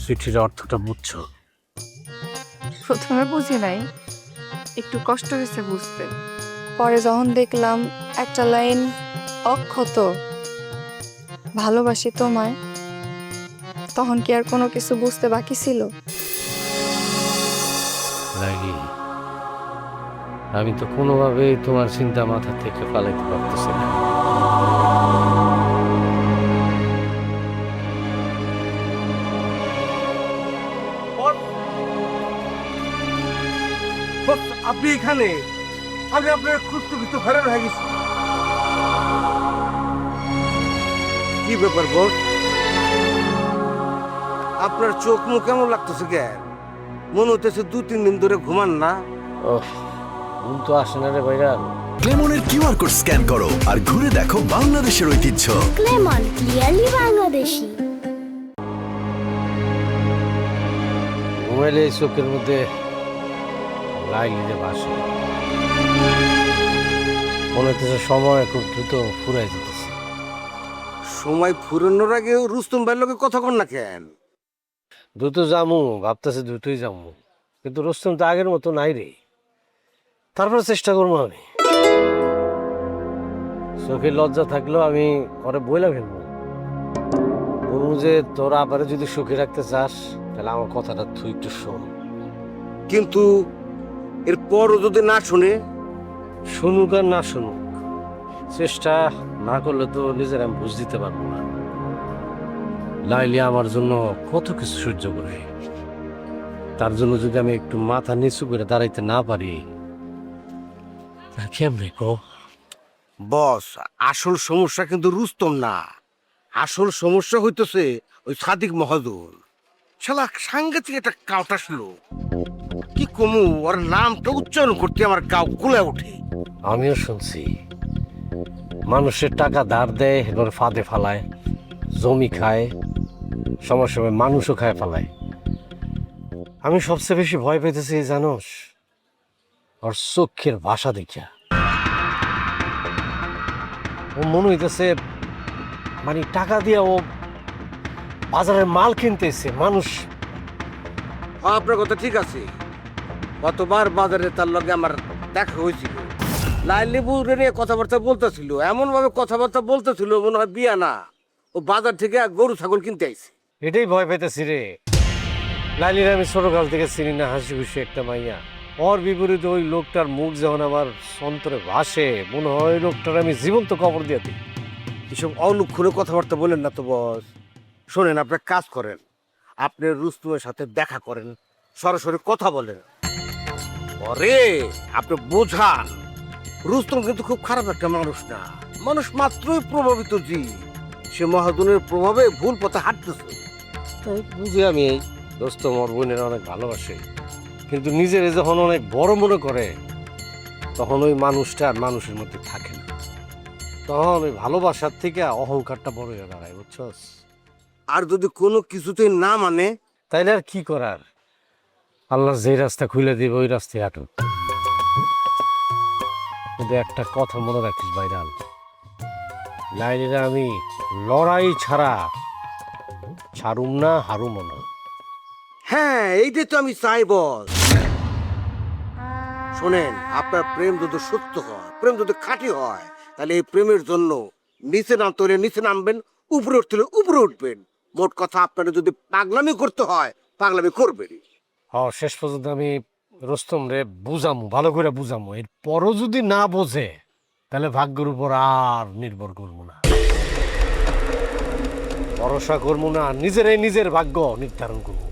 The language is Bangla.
চিঠির অর্থটা বুঝছো? প্রথমে বুঝি নাই, একটু কষ্ট হয়েছে বুঝতে। পরে যখন দেখলাম একটা লাইন অক্ষত, ভালোবাসি তোমায়, তখন কি আর কোনো কিছু বুঝতে বাকি ছিল? লাগি, আমি তো কোনোভাবেই তোমার চিন্তা মাথা থেকে পালাইতে পারতেছি না। আপনি এখানে? আমি আপনার খুঁজতে হয়রান হয়ে গেছি। কি ব্যাপার বস? আপনার চোখ মুখ কেমন লাগতেছে? কেন মনে হইতেছে 2-3 দিন ধরে ঘুমান না? ঘুম তো আসে না রে ভাইরা। ক্লেমনের কিউআর কোড স্ক্যান করো আর ঘুরে দেখো বাংলাদেশের ঐতিহ্য। ক্লেমন, ক্লিয়ারলি বাংলাদেশি। ঘুমাইলে এই চোখের মধ্যে লাইলিতে ভাসে, মনে হইতেছে সময় খুব দ্রুত ফুরাই যেতেছে। সময় ফুরানোর আগে রুস্তম ভাইয়ের লোকে কথা কন না কেন? দ্রুত যামু ভাবতেছে, দ্রুতই যামু, কিন্তু রুস্তম তো আগের মতো নাই রে। তারপরে চেষ্টা করবো আমি। চোখের লজ্জা থাকলেও আমি ওরে বইলা ফেলবো, বলবো যে তোরা আবারে যদি সুখে রাখতে চাস তাহলে আমার কথাটা তুই একটু শোন। কিন্তু এরপরও যদি না শুনে? শুনুক আর না শুনুক, চেষ্টা না করলে তো নিজের আমি বুঝ দিতে পারবো না। লাইলি আমার জন্য কত কিছু সহ্য করে, তার জন্য যদি আমি একটু মাথা নিচু করে দাঁড়াইতে না পারি তা কেমনে কো? বস, আসল সমস্যা কিন্তু রুস্তম না, আসল সমস্যা হইতেছে ওই সাদিক মহাজন। শালা সাংঘাতিক একটা কাউটা ছিল। কি কমু, ওর নামটা উচ্চারণ করতে আমার গাও কুলে ওঠে। আমিও শুনছি মানুষের টাকা ধার দেয়, এবার ফাঁদে ফালায়, জমি খায়, সময় সময় মানুষও খায় ফেলায়। আমি সবচেয়ে বেশি ভয় পেতেছি জানোস, ওর চোখের ভাষা দেখিয়া। ও মনে হইতেছে মানে টাকা দিয়া ও বাজারের মাল কিনতেছে। মানুষ আপনার কথা ঠিক আছে, কতবার বাজারে তার লগে আমার দেখা হয়েছিল। লাইলিপুরে নিয়ে কথাবার্তা বলতেছিল, এমন ভাবে কথাবার্তা বলতেছিল মনে হয় বিয়া না, ও বাজার থেকে গরু ছাগল কিনতে আইছে। এটাই ভয় পেতেছি রে। লাইলির আমি ছোটকাল থেকে চিনি না, হাসি খুশি একটা মাইয়া। ওর বিপরীতে ওই লোকটার মুখ যখন আমার সন্তরে ভাসে, মনে হয় লোকটার আমি জীবন্ত কবর দিয়ে দিই। এসব অলক্ষণে কথাবার্তা বলেন না তো বস। শোনেন, আপনার কাজ করেন, আপনি রুস্তমের সাথে দেখা করেন, সরাসরি কথা বলেন। পরে আপনি বোঝান রুস্তম কিন্তু খুব খারাপ একটা মানুষ না, মানুষ মাত্রই প্রভাবিত জীব। সে মহাজনের প্রভাবে ভুল পথে হাঁটতেছে। তাই বুঝি আমি এই দোস্ত মোর বোনের অনেক ভালোবাসে, কিন্তু নিজের যখন অনেক বড় মনে করে তখন ওই মানুষটা আর মানুষের মধ্যে থাকে না। তখন ওই ভালোবাসার থেকে অহংকারটা বড় হয়ে দাঁড়ায়, বুঝছস? আর যদি কোনো কিছুতেই না মানে? তাইলে আর কি করার, আল্লাহ যে রাস্তা খুলে দিবে ওই রাস্তায় হাঁটুক। কিন্তু একটা কথা মনে রাখিস ভাইরাল, লাইলিরা আমি লড়াই ছাড়া ছাড়ুম না, হারুমও না। হ্যাঁ, এইটাই তো আমি চাই বস। শোনেন, আপনার প্রেম যদি সত্য হয়, প্রেম যদি খাঁটি হয়, তাহলে এই প্রেমের জন্য নিচে নামতে হলে নিচে নামবেন, উপরে উঠতে হলে উপরে উঠবেন। মোট কথা, আপনারা যদি পাগলামি করতে হয় পাগলামি করবেন। শেষ পর্যন্ত আমি রুস্তম রে বুঝামু, ভালো করে বুঝামু। এরপরও যদি না বোঝে তাহলে ভাগ্যের উপর আর নির্ভর করবো না, ভরসা করবো না, নিজেরাই নিজের ভাগ্য নির্ধারণ করবো।